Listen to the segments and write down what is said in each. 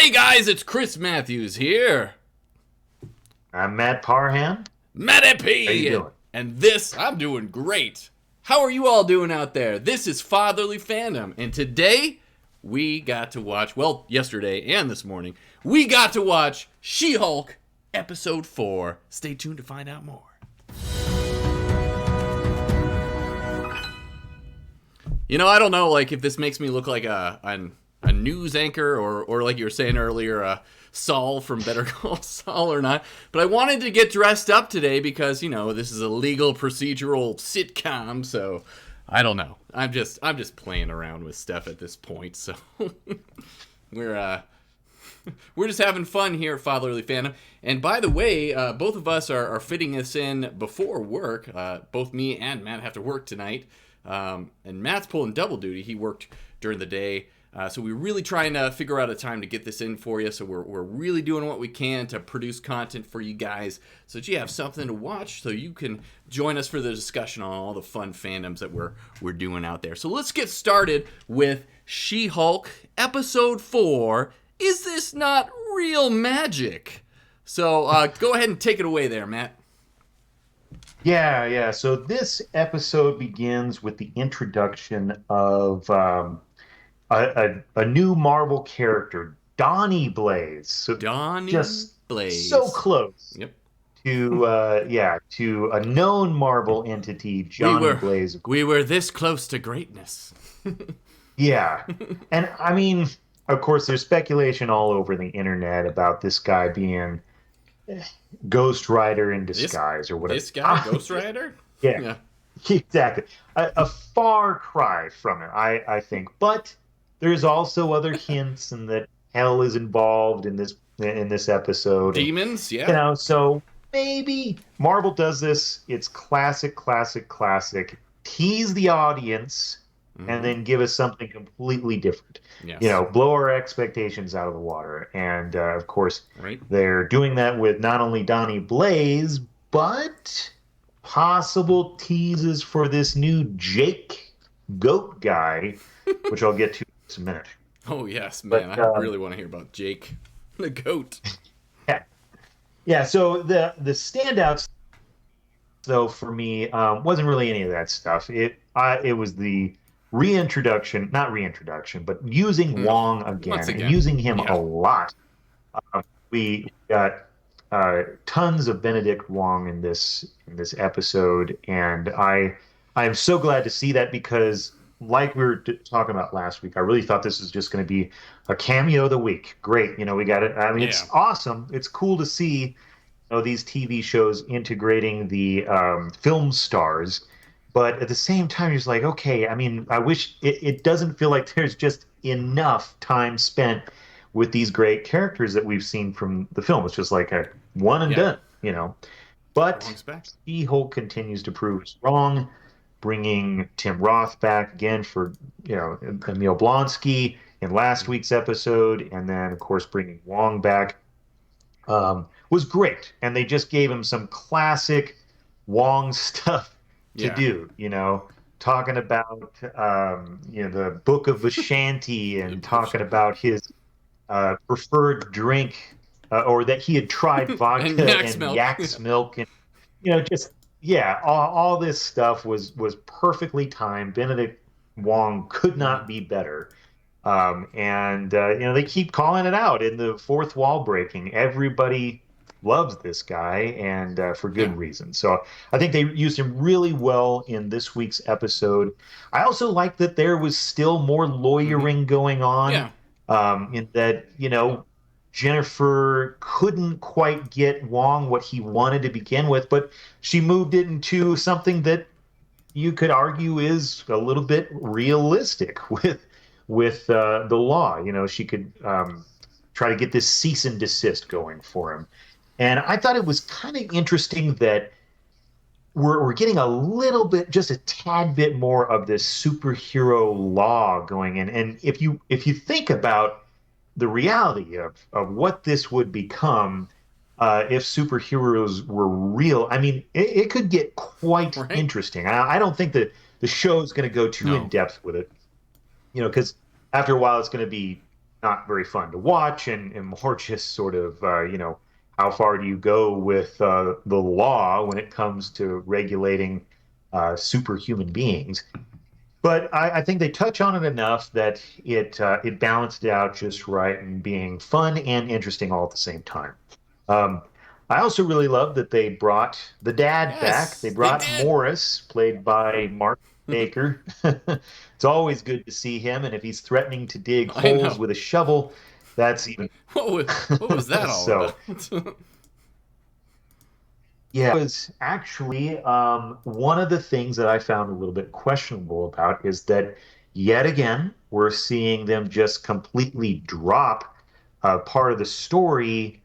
Hey guys, it's Chris Matthews here. I'm Matt Parham. Matty How you P. doing? And this, I'm doing great. How are you all doing out there? This is Fatherly Fandom, and today we got to watch, well, yesterday and this morning, we got to watch She-Hulk Episode 4. Stay tuned to find out more. You know, I don't know, like, if this makes me look like a news anchor or like you were saying earlier, Saul from Better Call Saul or not, but I wanted to get dressed up today because, you know, this is a legal procedural sitcom, so I don't know. I'm just playing around with stuff at this point, so we're just having fun here at Fatherly Fandom. And by the way, both of us are fitting this in before work. Both me and Matt have to work tonight. And Matt's pulling double duty. He worked during the day. So we're really trying to figure out a time to get this in for you. So we're really doing what we can to produce content for you guys so that you have something to watch so you can join us for the discussion on all the fun fandoms that we're doing out there. So let's get started with She-Hulk Episode 4. Is this not real magic? So go ahead and take it away there, Matt. Yeah. So this episode begins with the introduction of a new Marvel character, Donnie Blaze. So Donnie just Blaze. so close. Yep. To a known Marvel entity, Johnny Blaze. We were this close to greatness. Yeah. And I mean, of course, there's speculation all over the internet about this guy being Ghost Rider in disguise or whatever. This guy, Ghost Rider? Yeah, exactly. A far cry from it, I think. But there's also other hints, and that hell is involved in this episode. Demons, yeah. You know, so maybe Marvel does this. It's classic. Tease the audience, and then give us something completely different. Yes. You know, blow our expectations out of the water. And of course, right. They're doing that with not only Donnie Blaze, but possible teases for this new Jake Goat guy, which I'll get to in just a minute. Oh, yes, man. I really want to hear about Jake the Goat. Yeah, so the standouts, though, for me, wasn't really any of that stuff. It was the not reintroduction, but using Wong again. And using him a lot. We got tons of Benedict Wong in this episode, and I am so glad to see that because, like we were talking about last week, I really thought this was just going to be a cameo of the week. Great, you know, we got it. I mean, It's awesome. It's cool to see, you know, these TV shows integrating the film stars. But at the same time, you're just like, okay, I mean, I wish it doesn't feel like there's just enough time spent with these great characters that we've seen from the film. It's just like a one and done, you know. But She-Hulk continues to prove us wrong, bringing Tim Roth back again for, you know, Emil Blonsky in last week's episode, and then, of course, bringing Wong back was great. And they just gave him some classic Wong stuff to do, you know, talking about you know, the Book of Vishanti and talking about his preferred drink, or that he had tried vodka and yak's milk, and you know, just all this stuff was perfectly timed. Benedict Wong could not be better, and you know, they keep calling it out in the fourth wall breaking. Everybody loves this guy, and for good reason. So I think they used him really well in this week's episode. I also like that there was still more lawyering going on, in that, you know, Jennifer couldn't quite get Wong what he wanted to begin with, but she moved it into something that you could argue is a little bit realistic with the law. You know, she could try to get this cease and desist going for him. And I thought it was kind of interesting that we're getting a little bit, just a tad bit more of this superhero law going in. And if you think about the reality of what this would become if superheroes were real, I mean, it could get quite interesting. I don't think that the show is going to go too in depth with it, you know, because after a while it's going to be not very fun to watch, and more just sort of how far do you go with the law when it comes to regulating superhuman beings. But I think they touch on it enough that it balanced it out just right and being fun and interesting all at the same time. Um, I also really love that they brought the dad back. They Yes, they brought did. Morris, played by Mark Baker. It's always good to see him, and if he's threatening to dig I holes know. with a shovel, that's even What was that all so. about? Yeah, it was actually one of the things that I found a little bit questionable about is that yet again, we're seeing them just completely drop part of the story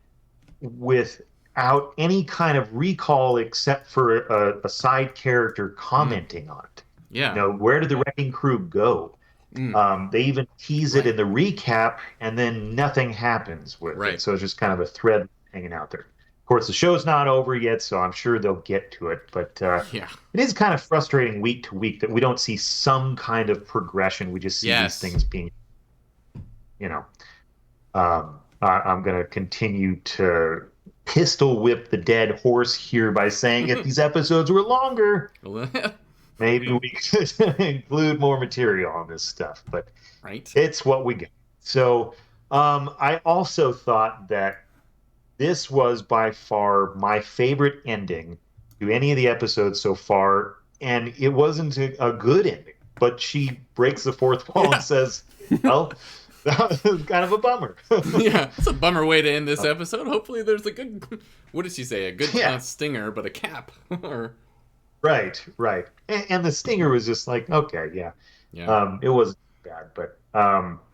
without any kind of recall except for a side character Mm, commenting on it. yeah. Where did the wrecking crew go? Mm, They even tease it right. in the recap, and then nothing happens with it. Right. So it's just kind of a thread hanging out there. Of course, the show's not over yet, so I'm sure they'll get to it. But Yeah. it is kind of frustrating week to week that we don't see some kind of progression. We just see these Yes. things being, you know, I'm going to continue to pistol whip the dead horse here by saying if these episodes were longer, maybe we could include more material on this stuff. But Right. it's what we get. So I also thought that this was by far my favorite ending to any of the episodes so far. And it wasn't a good ending, but she breaks the fourth wall and Yeah. says, well, that was kind of a bummer. Yeah. It's a bummer way to end this episode. Hopefully, there's a good. What did she say? A good Yeah, stinger, but a cap. Or right, right. And the stinger was just like, okay, yeah. yeah. It wasn't bad, but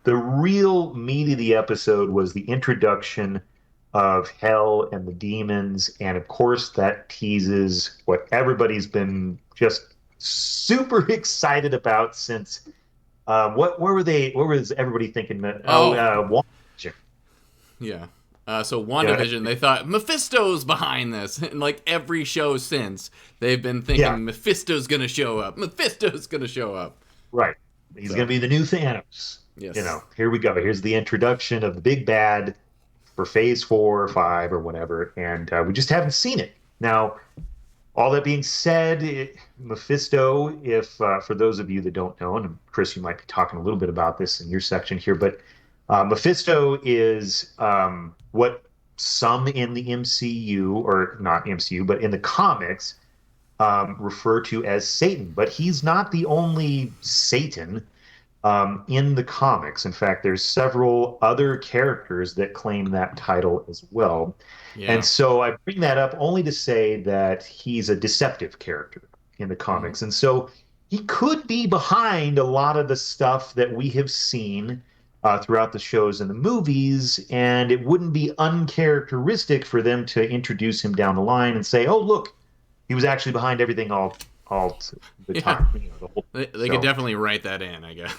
the real meat of the episode was the introduction of hell and the demons, and of course that teases what everybody's been just super excited about since where were they? Where was everybody thinking that? Oh, Oh. WandaVision. Yeah. So You know, WandaVision, they thought Mephisto's behind this, and like every show since, they've been yeah, thinking Mephisto's gonna show up. Mephisto's gonna show up. right. He's going So to be the new Thanos. yes. Here we go. Here's the introduction of the big bad for phase 4 or 5 or whatever, and we just haven't seen it. Now, all that being said, Mephisto, if for those of you that don't know, and Chris, you might be talking a little bit about this in your section here, but Mephisto is what some in the MCU, or not MCU, but in the comics, refer to as Satan. But he's not the only Satan in the comics. In fact, there's several other characters that claim that title as well. And Yeah. so I bring that up only to say that he's a deceptive character in the Hmm. comics. And so he could be behind a lot of the stuff that we have seen throughout the shows and the movies. And it wouldn't be uncharacteristic for them to introduce him down the line and say, oh, look, he was actually behind everything all the Yeah. time, the whole They could so definitely write that in, I guess.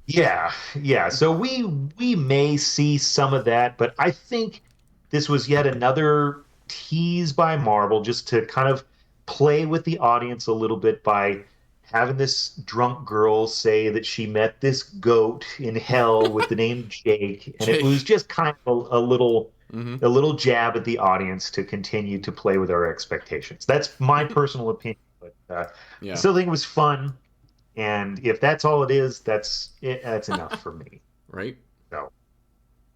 yeah, yeah. So we may see some of that, but I think this was yet another tease by Marvel just to kind of play with the audience a little bit by having this drunk girl say that she met this goat in hell with the name Jake, and it was Jake. just kind of Hmm. a little jab at the audience to continue to play with our expectations. That's my personal opinion, but I Yeah. still think it was fun. And if that's all it is, that's it, that's enough for me. Right. So,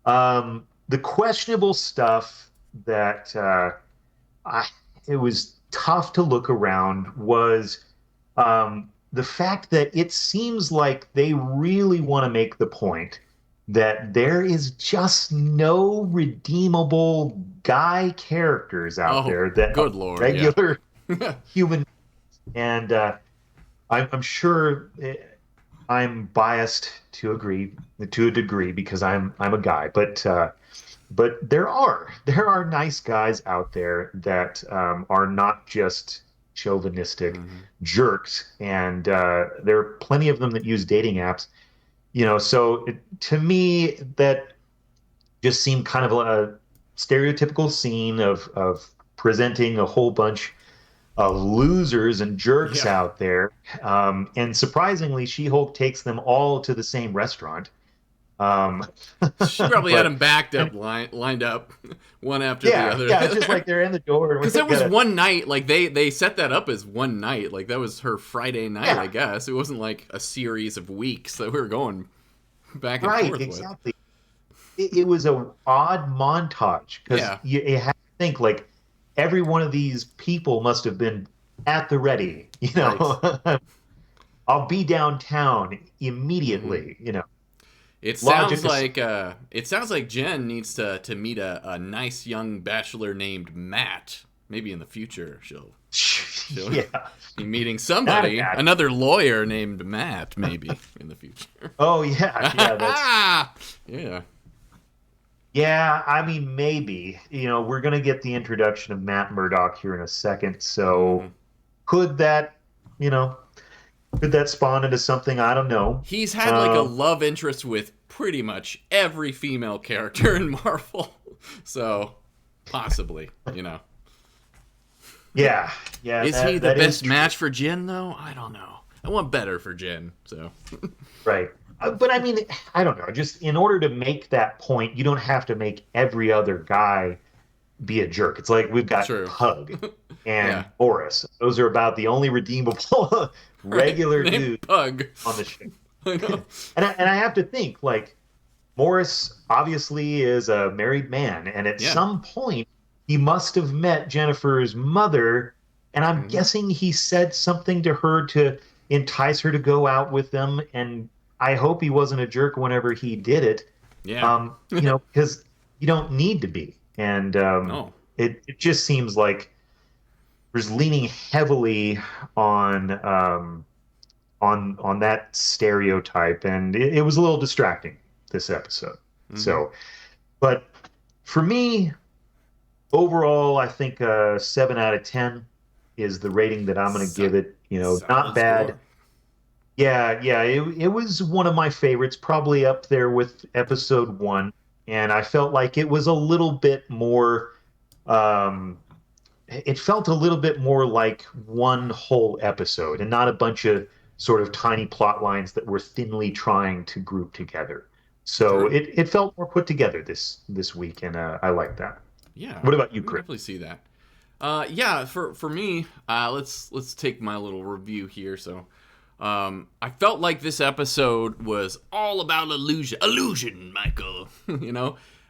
the questionable stuff that I, it was tough to look around was the fact that it seems like they really want to make the point that there is just no redeemable guy characters out Oh, there that are good lord. Yeah. regular human. And I'm sure I'm biased to agree to a degree because I'm a guy, but there are nice guys out there that are not just chauvinistic Hmm. jerks, and there are plenty of them that use dating apps. So to me that just seemed kind of a stereotypical scene of presenting a whole bunch losers and jerks Yeah. out there. And surprisingly, She-Hulk takes them all to the same restaurant. Um, She probably had but them backed up, lined up, one after the yeah, other. yeah, it's just like they're in the door. Because it was one night. Like they set that up as one night. Like that was her Friday night, I Yeah, guess. It wasn't like a series of weeks that we were going back and right, forth with. exactly. It was a odd montage because Yeah. you have to think like every one of these people must have been at the ready. Right. I'll be downtown Hmm. immediately. It sounds Logic like aside. Jen needs to meet a nice young bachelor named Matt. Maybe in the future she'll Yeah, be meeting not a somebody, bad. another lawyer named Matt. Maybe in the future. Oh yeah, yeah, that's Yeah. yeah. I mean, maybe we're gonna get the introduction of Matt Murdock here in a second. So Hmm. could that, you know, could that spawn into something? I don't know. He's had like a Um, love interest with pretty much every female character in Marvel. So, possibly, yeah, yeah, Is he that the that is best true. match for Jin, though? I don't know. I want better for Jin, so. Right. But I mean, I don't know. Just in order to make that point, you don't have to make every other guy be a jerk. It's like we've got True. Pug Yeah, and Boris. Those are about the only redeemable right. regular Name dudes Pug. on the show. I know. And I have to think like Morris obviously is a married man, and at Yeah. some point he must have met Jennifer's mother, and I'm Hmm. guessing he said something to her to entice her to go out with them, and I hope he wasn't a jerk whenever he did it. Yeah. Because you don't need to be. And No. it just seems like there's leaning heavily on on that stereotype, and it was a little distracting this episode. Hmm. So, but for me, overall, I think 7 out of 10 is the rating that I'm going to give it. Not Solid bad. score. Yeah, yeah, it was one of my favorites, probably up there with episode one. And I felt like it was a little bit more, um, it felt a little bit more like one whole episode and not a bunch of sort of tiny plot lines that were thinly trying to group together. So True. it felt more put together this week, and I like that. Yeah. What about you, We can Chris? definitely see that. Yeah, for me, let's take my little review here. So, I felt like this episode was all about illusion, Michael.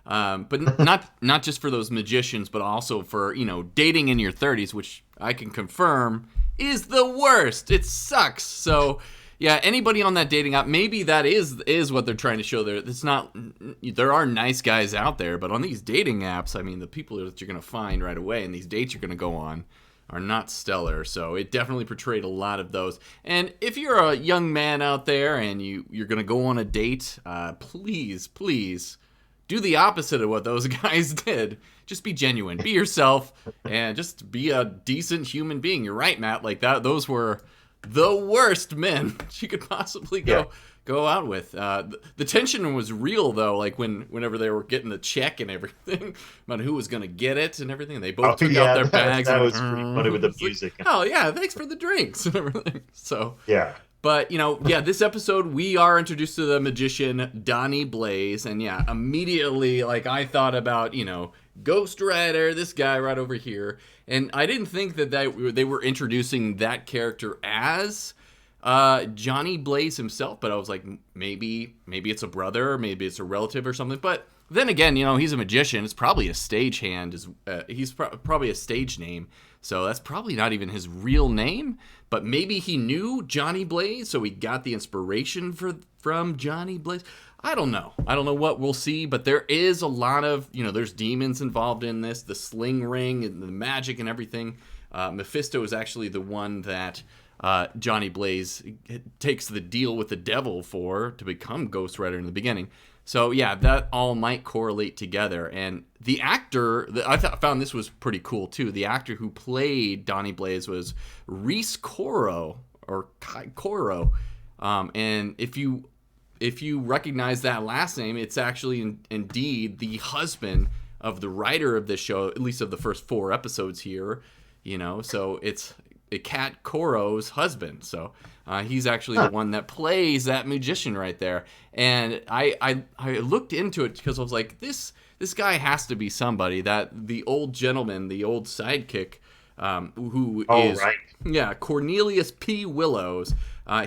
But not just for those magicians, but also for dating in your 30s, which I can confirm is the worst. It sucks. So. Yeah, anybody on that dating app, maybe that is what they're trying to show there. It's not. There are nice guys out there, but on these dating apps, I mean, the people that you're gonna find right away and these dates you're gonna go on are not stellar. So it definitely portrayed a lot of those. And if you're a young man out there and you're gonna go on a date, please do the opposite of what those guys did. Just be genuine, be yourself, and just be a decent human being. You're right, Matt. Like that, those were the worst men you could possibly Yeah. go out with. The tension was real though, like whenever they were getting the check and everything about who was gonna get it and everything. They Oh both took out yeah, their that, bags that and was pretty funny with the it's like, music. oh yeah, thanks for the drinks and everything. So Yeah. but, yeah, this episode we are introduced to the magician Donnie Blaze. And yeah, immediately, like, I thought about, Ghost Rider, this guy right over here. And I didn't think that they were introducing that character as Johnny Blaze himself. But I was like, maybe it's a brother, maybe it's a relative or something. But then again, he's a magician. It's probably a stagehand. He's probably a stage name. So that's probably not even his real name, but maybe he knew Johnny Blaze, so he got the inspiration from Johnny Blaze. I don't know. I don't know what we'll see, but there is a lot of, there's demons involved in this, the sling ring and the magic and everything. Mephisto is actually the one that Johnny Blaze takes the deal with the devil to become Ghost Rider in the beginning. So yeah, that all might correlate together. And the actor, I found this was pretty cool too. The actor who played Donnie Blaze was Reese Coro or Coro. And if you recognize that last name, it's actually indeed the husband of the writer of this show, at least of the first 4 episodes here. So it's Kat Koro's husband. So he's actually the one that plays that magician right there. And I looked into it because I was like, this guy has to be somebody. That the old gentleman, the old sidekick, who is Cornelius P. Willows.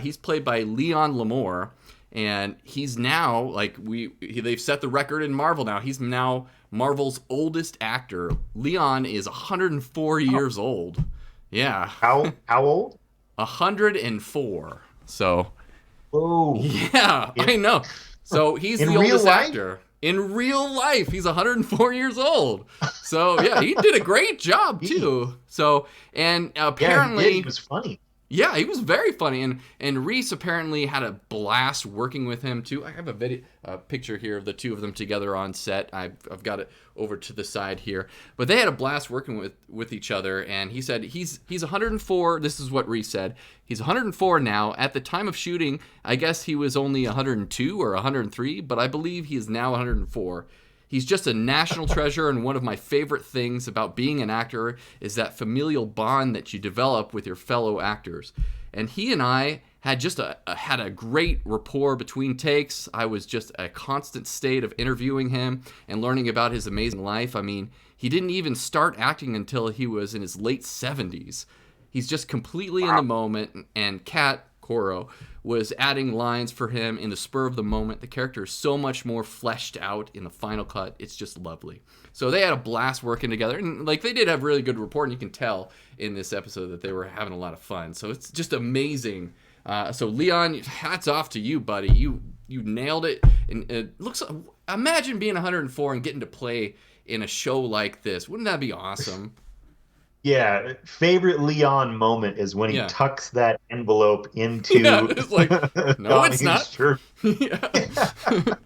He's played by Leon Lamore, and he's now they've set the record in Marvel now. He's now Marvel's oldest actor. Leon is 104 years old. Yeah. How old? 104. So. Oh. Yeah, I know. So he's the oldest actor. In real life, he's 104 years old. So yeah, he did a great job too. So and apparently he was funny. Yeah, he was very funny, and Reese apparently had a blast working with him too. I have a picture here of the two of them together on set. I've got it over to the side here, but they had a blast working with each other. And he said he's 104. This is what Reese said. He's 104 now. At the time of shooting, I guess he was only 102 or 103, but I believe he is now 104. He's just a national treasure, and one of my favorite things about being an actor is that familial bond that you develop with your fellow actors. And he and I had had a great rapport between takes. I was just a constant state of interviewing him and learning about his amazing life. I mean, he didn't even start acting until he was in his late 70s. He's just completely in the moment, and Kat Koro was adding lines for him in the spur of the moment. The character is so much more fleshed out in the final cut. It's just lovely. So they had a blast working together, and they did have really good rapport, and you can tell in this episode that they were having a lot of fun. So it's just amazing. So Leon, hats off to you, buddy. You nailed it. And it looks. Imagine being 104 and getting to play in a show like this. Wouldn't that be awesome? Yeah, favorite Leon moment is when he tucks that envelope into. Yeah, it's like, no, it's not. Shirt. It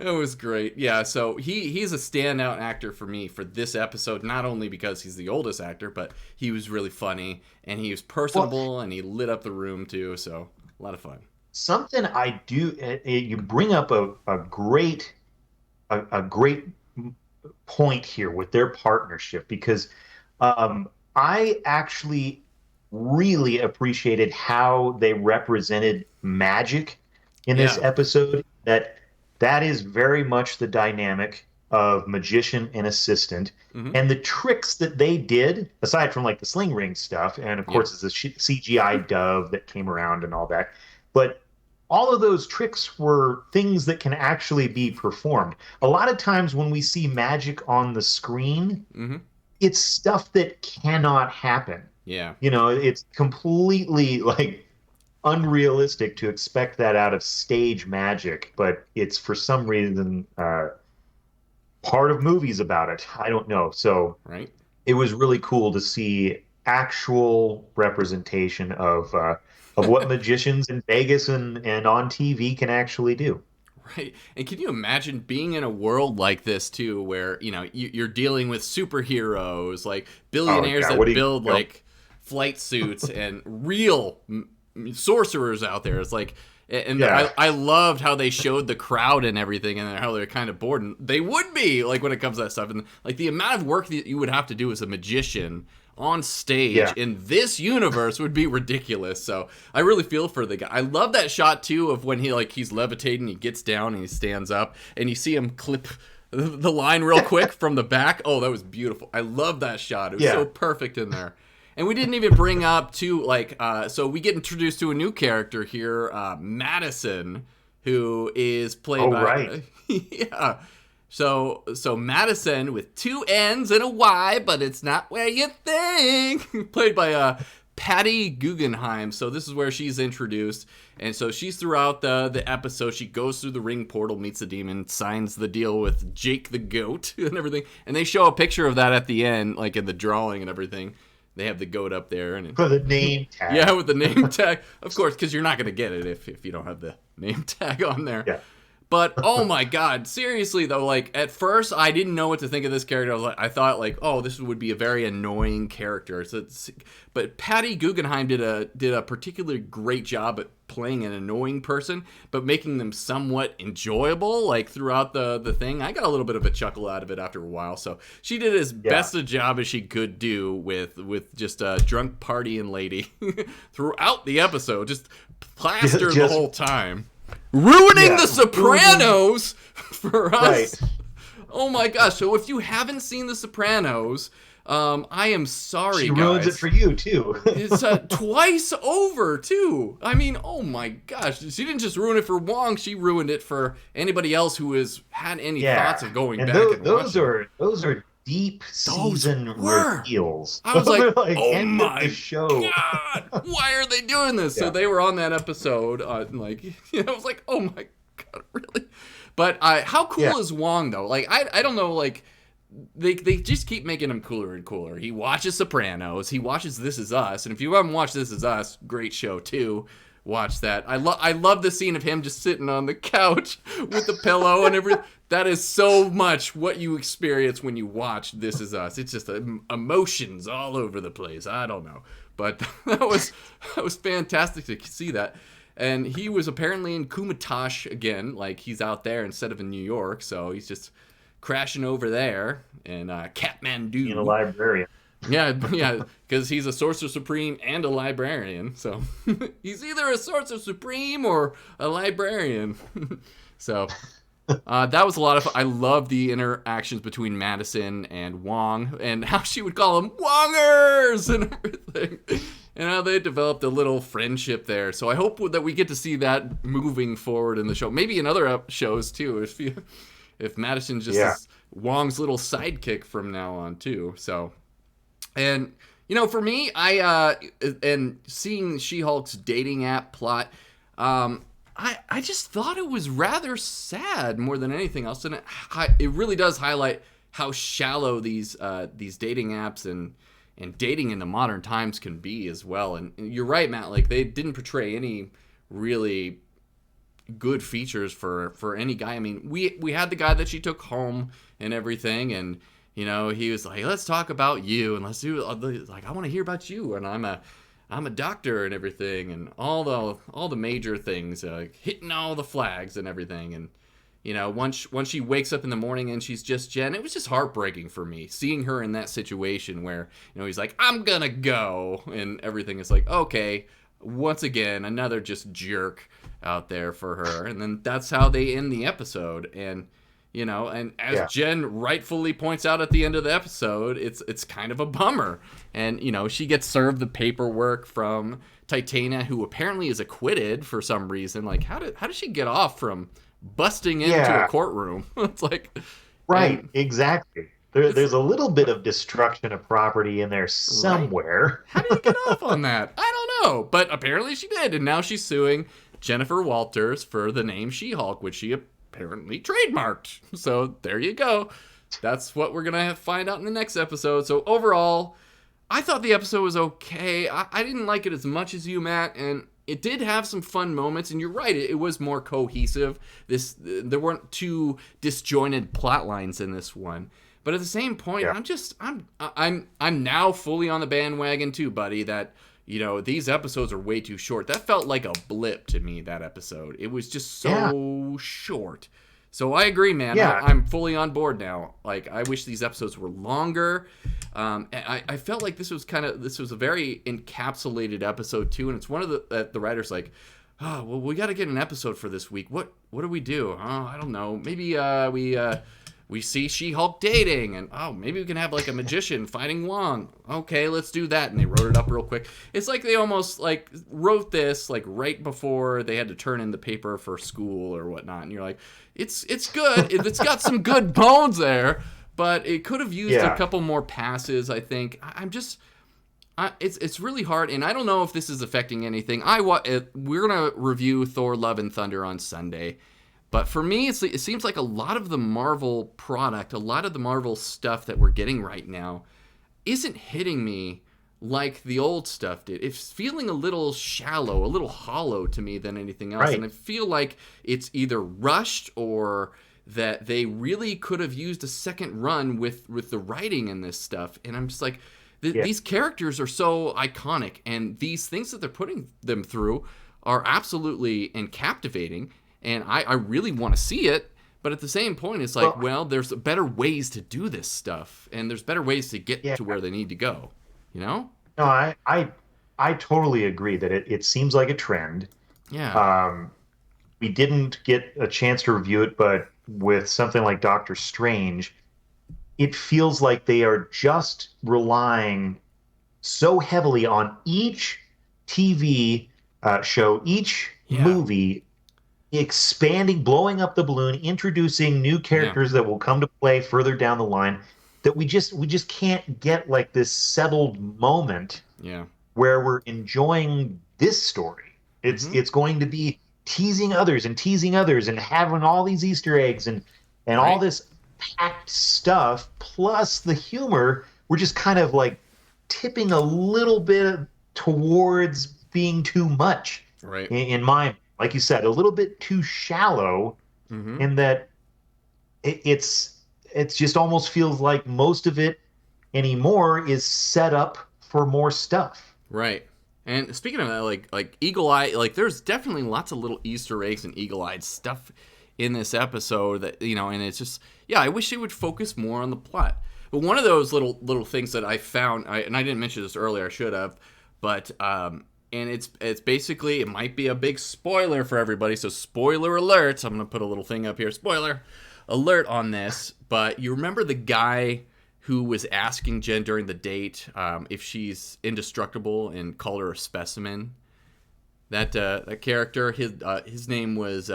was great. Yeah, so he's a standout actor for me for this episode, not only because he's the oldest actor, but he was really funny, and he was personable, and he lit up the room too, so a lot of fun. Something I do, you bring up a great point here with their partnership, because I actually really appreciated how they represented magic in this episode. That is very much the dynamic of magician and assistant, and the tricks that they did, aside from the sling ring stuff, and of course it's the CGI dove that came around and all that, but all of those tricks were things that can actually be performed. A lot of times when we see magic on the screen, it's stuff that cannot happen. Yeah. It's completely unrealistic to expect that out of stage magic, but it's for some reason part of movies about it. I don't know. So it was really cool to see actual representation of what magicians in Vegas and on TV can actually do. Right. And can you imagine being in a world like this too, where, you're dealing with superheroes, billionaires that build flight suits and real sorcerers out there. It's I loved how they showed the crowd and everything, and how they're kind of bored, and they would be when it comes to that stuff. And the amount of work that you would have to do as a magician on stage in this universe would be ridiculous. So I really feel for the guy. I love that shot too of when he's levitating, he gets down and he stands up, and you see him clip the line real quick from the back. Oh, that was beautiful. I love that shot. It was so perfect in there. And we didn't even bring up too so we get introduced to a new character here, Madison, who is played by So Madison with two N's and a Y, but it's not where you think. Played by Patty Guggenheim. So this is where she's introduced. And so she's throughout the episode. She goes through the ring portal, meets the demon, signs the deal with Jake the goat and everything. And they show a picture of that at the end, in the drawing and everything. They have the goat up there. And for the name tag. Yeah, with the name tag. Of course, because you're not going to get it if you don't have the name tag on there. Yeah. But oh my god, seriously though, like at first I didn't know what to think of this character. I thought like, oh, this would be a very annoying character. But Patty Guggenheim did a particularly great job at playing an annoying person, but making them somewhat enjoyable like throughout the thing. I got a little bit of a chuckle out of it after a while. So she did as best a job as she could do with just a drunk partying lady throughout the episode, just plastered the whole time. Ruining The Sopranos for us. Right. Oh my gosh. So if you haven't seen The Sopranos, I am sorry, She ruins it for you, too. It's twice over, too. I mean, oh my gosh. She didn't just ruin it for Wong. She ruined it for anybody else who has had any thoughts of going back and those watching. Those are deep season reveals. I was like oh my show. God, why are they doing this? So they were on that episode, like, you know, I was like, oh my God, really? But how cool is Wong though? Like, I don't know, like, they just keep making him cooler and cooler. He watches Sopranos, he watches This Is Us, and if you haven't watched This Is Us, great show too. Watch that. I love the scene of him just sitting on the couch with the pillow and everything. That is so much what you experience when you watch This Is Us. It's just emotions all over the place. I don't know, but that was fantastic to see that. And he was apparently in Kumatash again, like he's out there instead of in New York. So he's just crashing over there in Kathmandu. Being a librarian. Yeah, because he's a Sorcerer Supreme and a librarian. So he's either a Sorcerer Supreme or a librarian. So that was a lot of fun. I love the interactions between Madison and Wong and how she would call them Wongers and everything. And how they developed a little friendship there. So I hope that we get to see that moving forward in the show. Maybe in other shows too, if Madison just is Wong's little sidekick from now on too. So... And, you know, for me, and seeing She-Hulk's dating app plot, I just thought it was rather sad more than anything else. And it really does highlight how shallow these dating apps and dating in the modern times can be as well. And you're right, Matt, like they didn't portray any really good features for any guy. I mean, we had the guy that she took home and everything, and you know, he was like, let's talk about you, and let's do, like, I want to hear about you, and I'm a doctor and everything, and all the major things, hitting all the flags and everything. And, you know, once she wakes up in the morning and she's just Jen, it was just heartbreaking for me, seeing her in that situation where, you know, he's like, I'm gonna go, and everything is like, okay, once again, another just jerk out there for her. And then that's how they end the episode. And, you know, and as Jen rightfully points out at the end of the episode, it's kind of a bummer. And, you know, she gets served the paperwork from Titania, who apparently is acquitted for some reason. Like, how does she get off from busting into a courtroom? It's like... Right, exactly. There's a little bit of destruction of property in there somewhere. Right? How did you get off on that? I don't know. But apparently she did. And now she's suing Jennifer Walters for the name She-Hulk, which she apparently trademarked. So there you go. That's what we're gonna find out in the next episode. So overall, I thought the episode was okay. I didn't like it as much as you, Matt, and it did have some fun moments. And you're right, it was more cohesive. There weren't two disjointed plot lines in this one. But at the same point, I'm now fully on the bandwagon too, buddy. That, you know, these episodes are way too short. That felt like a blip to me, that episode. It was just so short. So I agree, man. Yeah. I'm fully on board now. Like, I wish these episodes were longer. I felt like this was a very encapsulated episode too. And it's one of the writers like, oh, well, we got to get an episode for this week. What do we do? Oh, I don't know. Maybe we see She-Hulk dating, and maybe we can have like a magician fighting Wong. Okay, let's do that. And they wrote it up real quick. It's like they almost like wrote this like right before they had to turn in the paper for school or whatnot. And you're like, it's good. It's got some good bones there, but it could have used a couple more passes, I think. It's really hard, and I don't know if this is affecting anything. We're gonna review Thor: Love and Thunder on Sunday. But for me, it seems like a lot of the Marvel product, a lot of the Marvel stuff that we're getting right now isn't hitting me like the old stuff did. It's feeling a little shallow, a little hollow to me than anything else. And Right. I feel like it's either rushed or that they really could have used a second run with the writing in this stuff. And I'm just like, Yeah. these characters are so iconic, and these things that they're putting them through are absolutely and captivating. And I really want to see it. But at the same point, it's like, well, there's better ways to do this stuff, and there's better ways to get Yeah. to where they need to go. You know? No, I totally agree that it seems like a trend. Yeah. Um, we didn't get a chance to review it, but with something like Doctor Strange, it feels like they are just relying so heavily on each TV show, each Yeah. movie, expanding, blowing up the balloon, introducing new Yeah. characters that will come to play further down the line, that we just can't get like this settled moment Yeah. where we're enjoying this story. It's Mm-hmm. it's going to be teasing others and having all these Easter eggs and all Right. this packed stuff plus the humor. We're just kind of like tipping a little bit towards being too much Right. in my, like you said, a little bit too shallow Mm-hmm. in that it's just almost feels like most of it anymore is set up for more stuff. Right. And speaking of that, like Eagle Eye, like there's definitely lots of little Easter eggs and Eagle Eyed stuff in this episode that and it's just yeah, I wish they would focus more on the plot. But one of those little things that I found, and I didn't mention this earlier, I should have, but and it's basically, it might be a big spoiler for everybody, so spoiler alert. I'm gonna put a little thing up here, spoiler alert on this. But you remember the guy who was asking Jen during the date if she's indestructible and called her a specimen. That character, his name was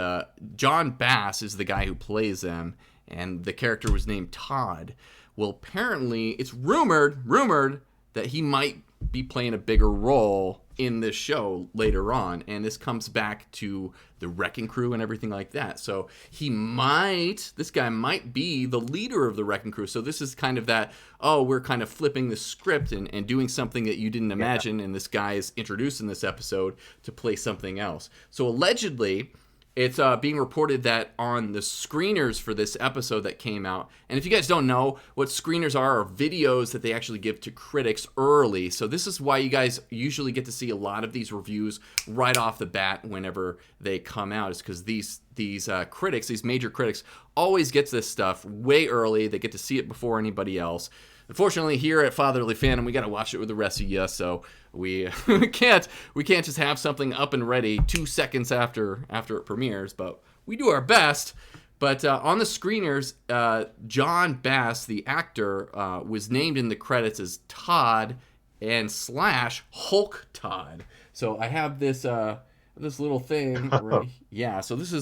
John Bass, is the guy who plays him, and the character was named Todd. Well, apparently, it's rumored that he might be playing a bigger role in this show later on, and this comes back to the Wrecking Crew and everything like that. So this guy might be the leader of the Wrecking Crew. So this is kind of that, oh, we're kind of flipping the script and doing something that you didn't imagine, and this guy is introduced in this episode to play something else. So allegedly, it's being reported that on the screeners for this episode that came out, and if you guys don't know, what screeners are videos that they actually give to critics early. So this is why you guys usually get to see a lot of these reviews right off the bat whenever they come out, is because these critics, these major critics, always get this stuff way early. They get to see it before anybody else. Unfortunately, here at Fatherly Fandom, we got to watch it with the rest of you, so we can't just have something up and ready 2 seconds after it premieres. But we do our best. But on the screeners, John Bass, the actor, was named in the credits as Todd and / Hulk Todd. So I have this little thing right. Yeah, so this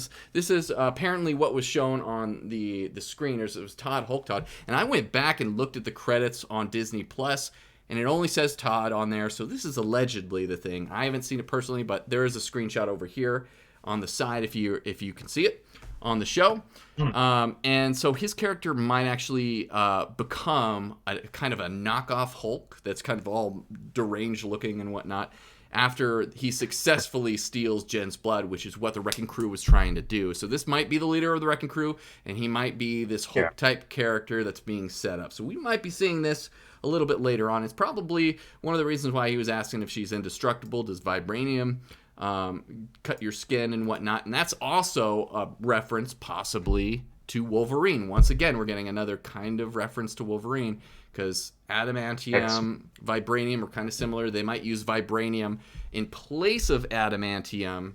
is apparently what was shown on the screeners. It was Todd, Hulk Todd, and I went back and looked at the credits on Disney Plus, and it only says Todd on there. So this is allegedly the thing. I haven't seen it personally, but there is a screenshot over here on the side if you can see it on the show. And so his character might actually become a kind of a knockoff Hulk that's kind of all deranged looking and whatnot, after he successfully steals Jen's blood, which is what the Wrecking Crew was trying to do. So this might be the leader of the Wrecking Crew, and he might be this Hulk-type character that's being set up. So we might be seeing this a little bit later on. It's probably one of the reasons why he was asking if she's indestructible. Does vibranium cut your skin and whatnot? And that's also a reference, possibly, to Wolverine. Once again, we're getting another kind of reference to Wolverine, because adamantium, vibranium are kind of similar. They might use vibranium in place of adamantium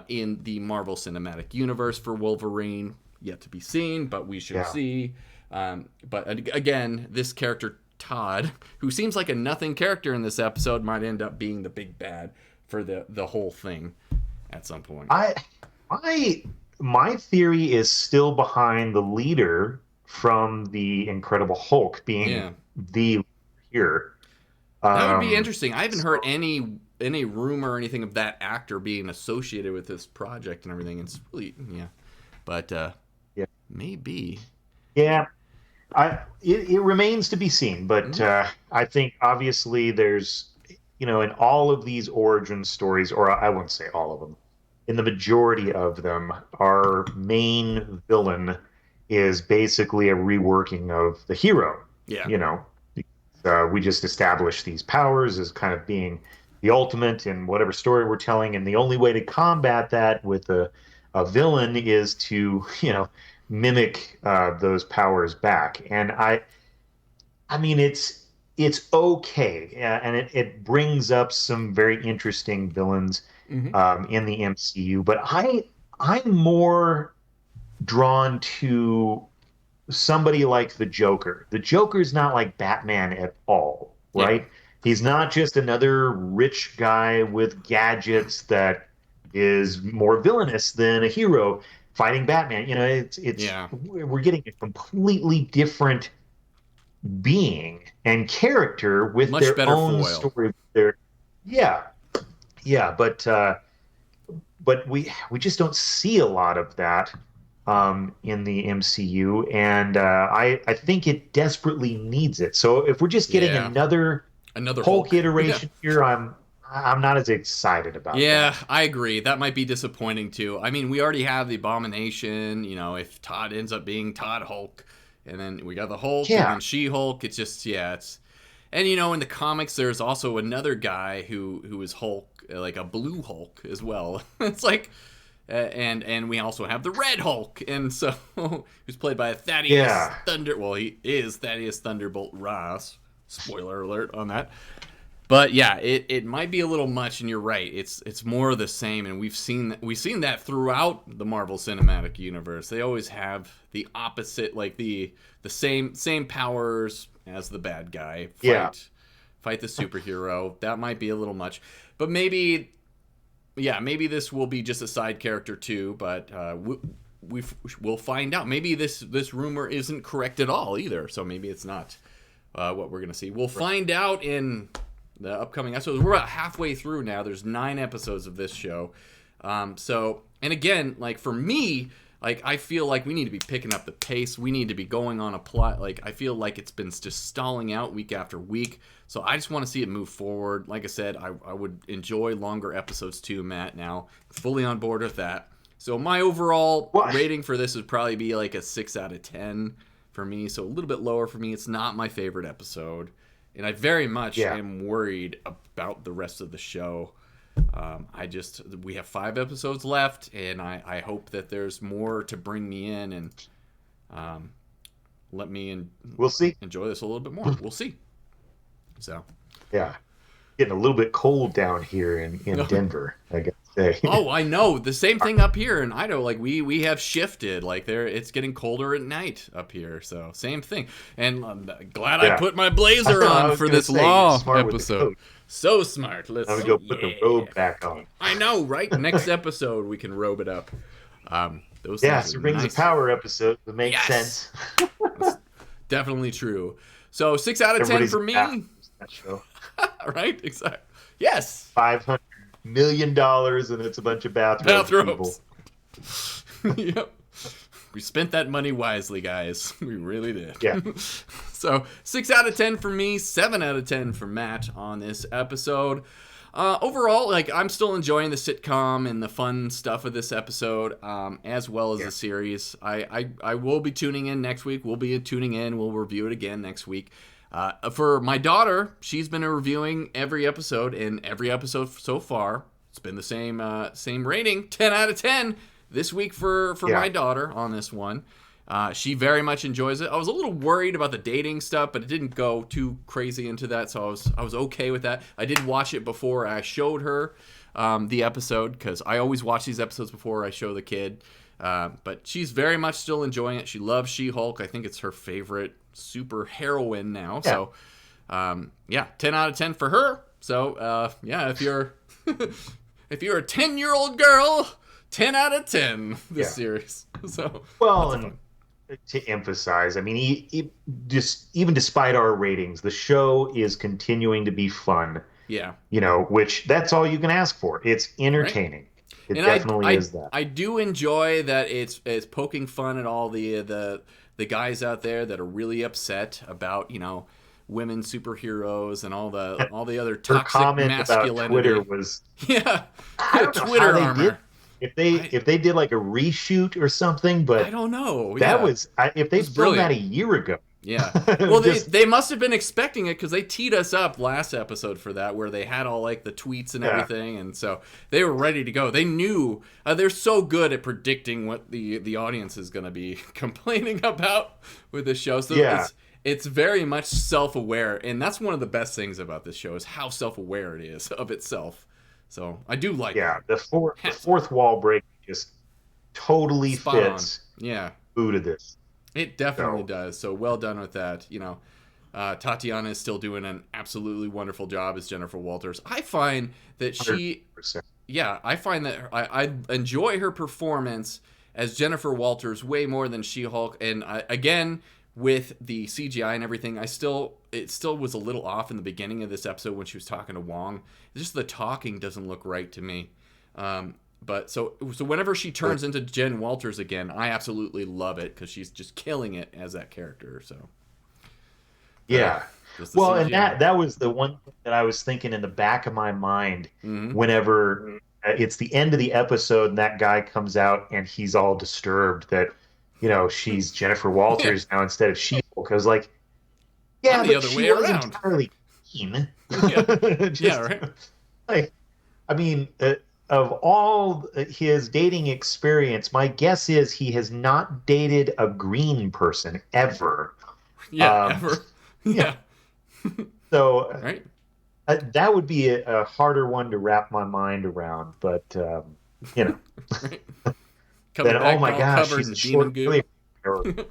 in the Marvel Cinematic Universe for Wolverine. Yet to be seen, but we should see. But again, this character, Todd, who seems like a nothing character in this episode, might end up being the big bad for the whole thing at some point. My theory is still behind the leader from the Incredible Hulk being the here. That would be interesting. I haven't heard any rumor or anything of that actor being associated with this project and everything. It's really but maybe. Yeah. It remains to be seen, but Mhm. I think obviously there's, in all of these origin stories, or I won't say all of them, in the majority of them, our main villain is basically a reworking of the hero. Yeah. You know, we just established these powers as kind of being the ultimate in whatever story we're telling, and the only way to combat that with a villain is to, mimic those powers back. And I mean, it's okay, and it brings up some very interesting villains Hmm. in the MCU. But I'm more drawn to somebody like the Joker. The Joker's not like Batman at all, Yeah. right? He's not just another rich guy with gadgets that is more villainous than a hero fighting Batman. It's Yeah. we're getting a completely different being and character with Much their better own foil. story. Yeah, yeah, but we just don't see a lot of that in the MCU, and I think it desperately needs it. So if we're just getting Yeah. another Another Hulk Hulk. Yeah. iteration here, I'm not as excited about Yeah, that. I agree. That might be disappointing too. I mean, we already have the Abomination. If Todd ends up being Todd Hulk, and then we got the Hulk, and Yeah, then She Hulk. It's just yeah, it's and in the comics, there's also another guy who is Hulk, like a blue Hulk as well. It's like, and we also have the Red Hulk, and so who's played by Thaddeus yeah, Thunder. Well, he is Thaddeus Thunderbolt Ross. Spoiler alert on that. But yeah, it might be a little much, and you're right. It's more of the same, and we've seen that throughout the Marvel Cinematic Universe. They always have the opposite, like the same powers as the bad guy. yeah. Fight the superhero. That might be a little much, but maybe yeah, maybe this will be just a side character too. But we'll find out. Maybe this rumor isn't correct at all either. So maybe it's not what we're gonna see. We'll find out in the upcoming episodes. We're about halfway through now. There's 9 episodes of this show. And again, like for me, like I feel like we need to be picking up the pace. We need to be going on a plot. Like I feel like it's been just stalling out week after week. So I just want to see it move forward. Like I said, I would enjoy longer episodes too, Matt. Now, fully on board with that. So my overall Well, rating for this would probably be like a 6 out of 10 for me. So a little bit lower for me. It's not my favorite episode, and I very much yeah. am worried about the rest of the show. We have 5 episodes left, and I hope that there's more to bring me in and um, let me We'll see. enjoy this a little bit more. We'll see. So, Yeah, getting a little bit cold down here in Denver, I gotta say. oh, I know the same thing up here in Idaho. Like we have shifted. Like it's getting colder at night up here. So same thing. And I'm glad I Yeah, put my I blazer know. I on was for gonna this say you're Law smart with the episode. coat. So smart. I'm Let's gonna go put the yeah. robe back on. I know, right? Next episode we can robe it up. Those Yeah, things are so Rings of nice. Power episode that makes Yes, sense. that's definitely true. So 6 out of 10 Everybody's for a me. bathroom in that show. Right? Exactly. Yes. $500 million, and it's a bunch of bathrobes people. Bathrobes. Yep. We spent that money wisely, guys. We really did. Yeah, So 6 out of 10 for me, 7 out of 10 for Matt on this episode. Overall, like I'm still enjoying the sitcom and the fun stuff of this episode, as well as yeah, the series. I will be tuning in next week. We'll be tuning in. We'll review it again next week. For my daughter, she's been reviewing every episode, and every episode so far, it's been the same rating, 10 out of 10 this week for yeah. my daughter on this one. She very much enjoys it. I was a little worried about the dating stuff, but it didn't go too crazy into that, so I was okay with that. I did watch it before I showed her the episode, because I always watch these episodes before I show the kid. But she's very much still enjoying it. She loves She-Hulk. I think it's her favorite super heroine now. Yeah. So, yeah, 10 out of 10 for her. So, yeah, if you're if you're a 10-year-old girl, 10 out of 10 this Yeah. series. So, Well, lots of and fun. to emphasize, I mean, just even despite our ratings, the show is continuing to be fun. Yeah. Which that's all you can ask for. It's Right. entertaining. It And definitely is that. I do enjoy that it's poking fun at all the guys out there that are really upset about, you know, women superheroes and all the other Her toxic comment about Twitter masculinity. was, Yeah. I don't know how Twitter they did, armor. I if they did like a reshoot or something, I but don't know. that Yeah. It was, if they was filmed that brilliant. a year ago, Yeah. it Well, was just, they must have been expecting it because they teed us up last episode for that, where they had all like the tweets and yeah, everything, and so they were ready to go. They knew they're so good at predicting what the audience is going to be complaining about with the show. So yeah, it's very much self aware, and that's one of the best things about this show is how self aware it is of itself. So I do like yeah. that. The Hats off. fourth wall break just totally Spot on. fits Yeah. who to this. It definitely So does. So well done with that. You know, Tatiana is still doing an absolutely wonderful job as Jennifer Walters. I find that 100%. I find that I enjoy her performance as Jennifer Walters way more than She-Hulk. And again, with the CGI and everything, it still was a little off in the beginning of this episode when she was talking to Wong. Just the talking doesn't look right to me. But so whenever she turns into Jen Walters again, I absolutely love it because she's just killing it as that character. So Yeah. just the Well, and CGI. that was the one thing that I was thinking in the back of my mind Mm-hmm. whenever it's the end of the episode and that guy comes out and he's all disturbed that, you know, she's Jennifer Yeah, Walters now instead of She-Hulk. I was like, I'm yeah, the but other she way was around. entirely keen. Yeah, yeah, Just right. like, I mean, of all his dating experience, my guess is he has not dated a green person ever. Yeah, Um, ever. yeah. Yeah, So right. that would be a harder one to wrap my mind around. But you know, Right. then Coming oh back my all gosh, covered she's in a demon short goo. really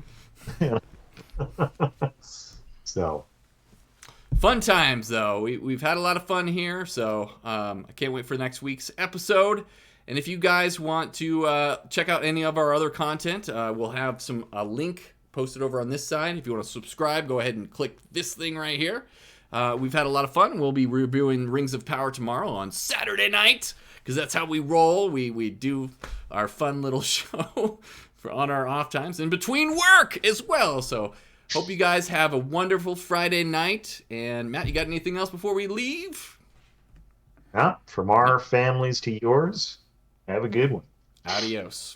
you know. So Fun times though. We've had a lot of fun here, so I can't wait for next week's episode. And if you guys want to check out any of our other content, we'll have a link posted over on this side. If you want to subscribe, go ahead and click this thing right here. We've had a lot of fun. We'll be reviewing Rings of Power tomorrow on Saturday night because that's how we roll. We do our fun little show on our off times in between work as well. So hope you guys have a wonderful Friday night. And Matt, you got anything else before we leave? yeah, from our families to yours, have a good one. Adios.